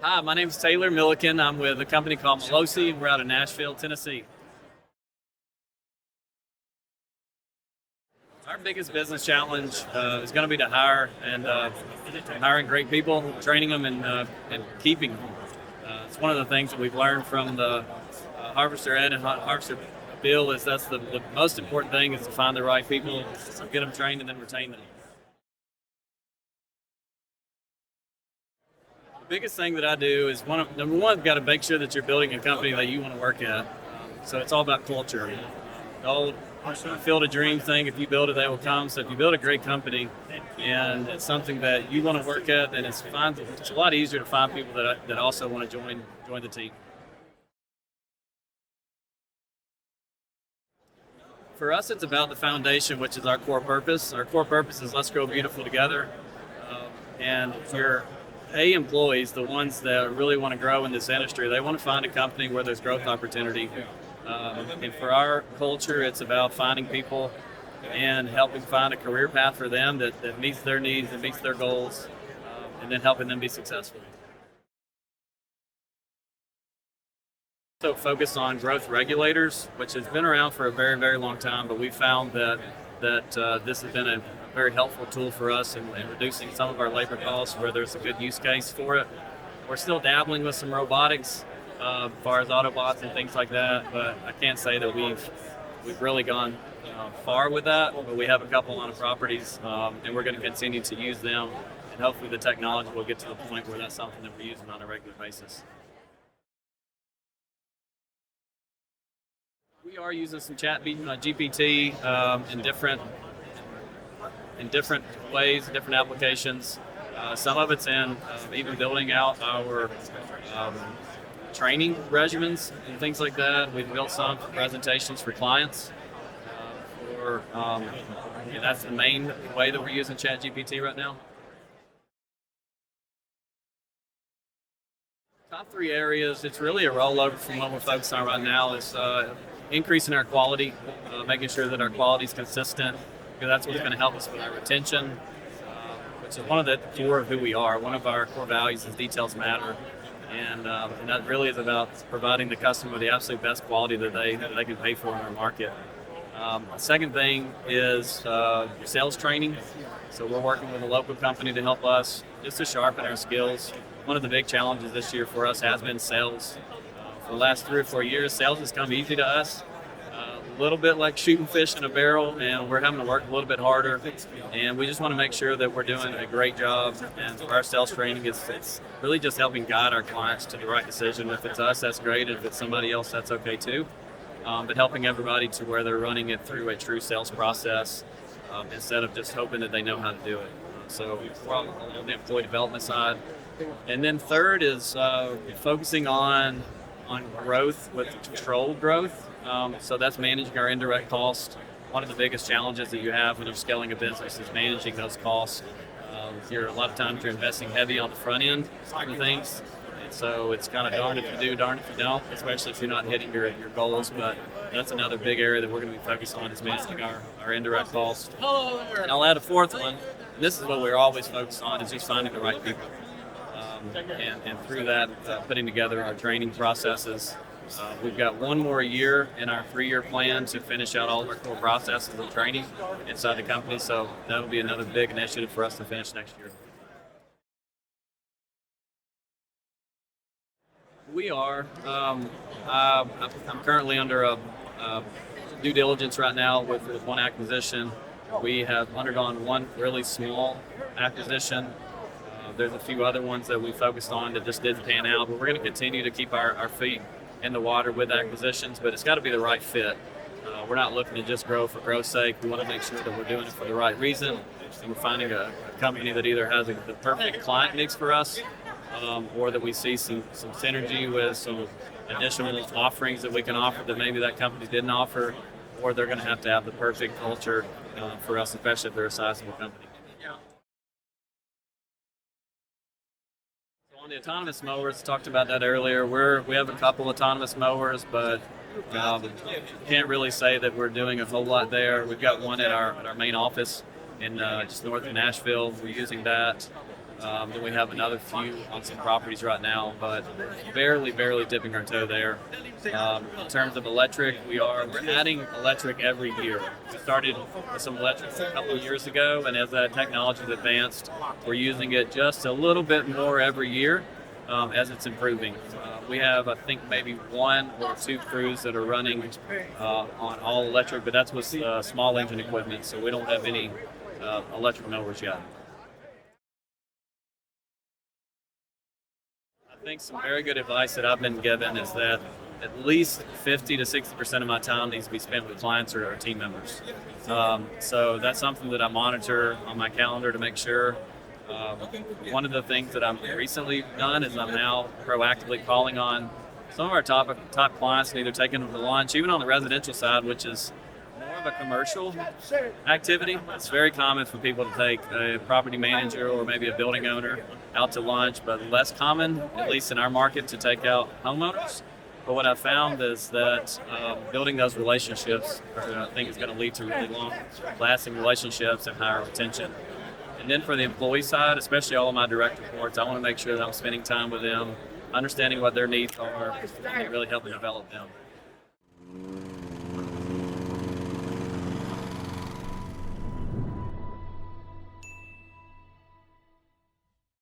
Hi, my name is Taylor Milliken. I'm with a company called Milosi, and we're out of Nashville, Tennessee. Our biggest business challenge is going to be to hire and hiring great people, training them, and keeping them. It's one of the things that we've learned from the Harvester Ed and Harvester Bill is that's the most important thing is to find the right people, get them trained, and then retain them. The biggest thing that I do is number one, you've got to make sure that you're building a company that you want to work at. So it's all about culture. The old field of dreams thing, if you build it, they will come. So if you build a great company and it's something that you want to work at, then it's a lot easier to find people that also want to join the team. For us, it's about the foundation, which is our core purpose. Our core purpose is let's grow beautiful together. And your employees, the ones that really want to grow in this industry, they want to find a company where there's growth opportunity. And for our culture, it's about finding people and helping find a career path for them that meets their needs and meets their goals, and then helping them be successful. So focus on growth regulators, which has been around for a very, very long time, but we found that this has been a very helpful tool for us in reducing some of our labor costs where there's a good use case for it. We're still dabbling with some robotics as far as Autobots and things like that, but I can't say that we've really gone far with that, but we have a couple on the properties, and we're going to continue to use them, and hopefully the technology will get to the point where that's something that we're using on a regular basis. We are using some chat GPT in different ways, different applications. Some of it's in even building out our training regimens and things like that. We've built some for presentations for clients. And that's the main way that we're using chat GPT right now. Top three areas, it's really a rollover from what we're focused on right now is increasing our quality, making sure that our quality is consistent, because that's what's going to help us with our retention, which is one of the core of who we are. One of our core values is details matter, and that really is about providing the customer the absolute best quality that they can pay for in our market. The second thing is sales training. So we're working with a local company to help us just to sharpen our skills. One of the big challenges this year for us has been sales. For the last 3 or 4 years, sales has come easy to us. A little bit like shooting fish in a barrel, and we're having to work a little bit harder. And we just want to make sure that we're doing a great job. And for our sales training, it's really just helping guide our clients to the right decision. If it's us, that's great. If it's somebody else, that's okay too. But helping everybody to where they're running it through a true sales process instead of just hoping that they know how to do it. So we're on the employee development side. And then third is focusing on growth with controlled growth. So that's managing our indirect costs. One of the biggest challenges that you have when you're scaling a business is managing those costs. A lot of times you're investing heavy on the front end of things. And so it's kind of darn if you do, darn if you don't, especially if you're not hitting your goals. But that's another big area that we're going to be focused on is managing our indirect costs. And I'll add a fourth one. And this is what we're always focused on is just finding the right people. And through that, putting together our training processes. We've got one more year in our 3-year plan to finish out all of our core processes and training inside the company. So that'll be another big initiative for us to finish next year. We are. I'm currently under a due diligence right now with one acquisition. We have undergone one really small acquisition. There's a few other ones that we focused on that just didn't pan out, but we're going to continue to keep our feet in the water with acquisitions, but it's got to be the right fit. We're not looking to just grow for growth's sake. We want to make sure that we're doing it for the right reason, and we're finding a company that either has the perfect client mix for us, or that we see some synergy with some additional offerings that we can offer that maybe that company didn't offer, or they're going to have the perfect culture for us, especially if they're a sizable company. On the autonomous mowers, talked about that earlier. We have a couple autonomous mowers, but can't really say that we're doing a whole lot there. We've got one at our main office in just north of Nashville. We're using that. Then we have another few on some properties right now, but barely dipping our toe there. In terms of electric, we're adding electric every year. We started with some electric a couple of years ago, and as that technology has advanced, we're using it just a little bit more every year as it's improving. We have, I think, maybe 1 or 2 crews that are running on all electric, but that's with small engine equipment, so we don't have any electric mowers yet. I think some very good advice that I've been given is that at least 50 to 60% of my time needs to be spent with clients or team members. So that's something that I monitor on my calendar to make sure. One of the things that I've recently done is I'm now proactively calling on some of our top clients and either taking them to lunch, even on the residential side, which is more of a commercial activity. It's very common for people to take a property manager or maybe a building owner out to lunch, but less common, at least in our market, to take out homeowners. But what I've found is that building those relationships, I think, is going to lead to really long-lasting relationships and higher retention. And then for the employee side, especially all of my direct reports, I want to make sure that I'm spending time with them, understanding what their needs are, and really helping develop them.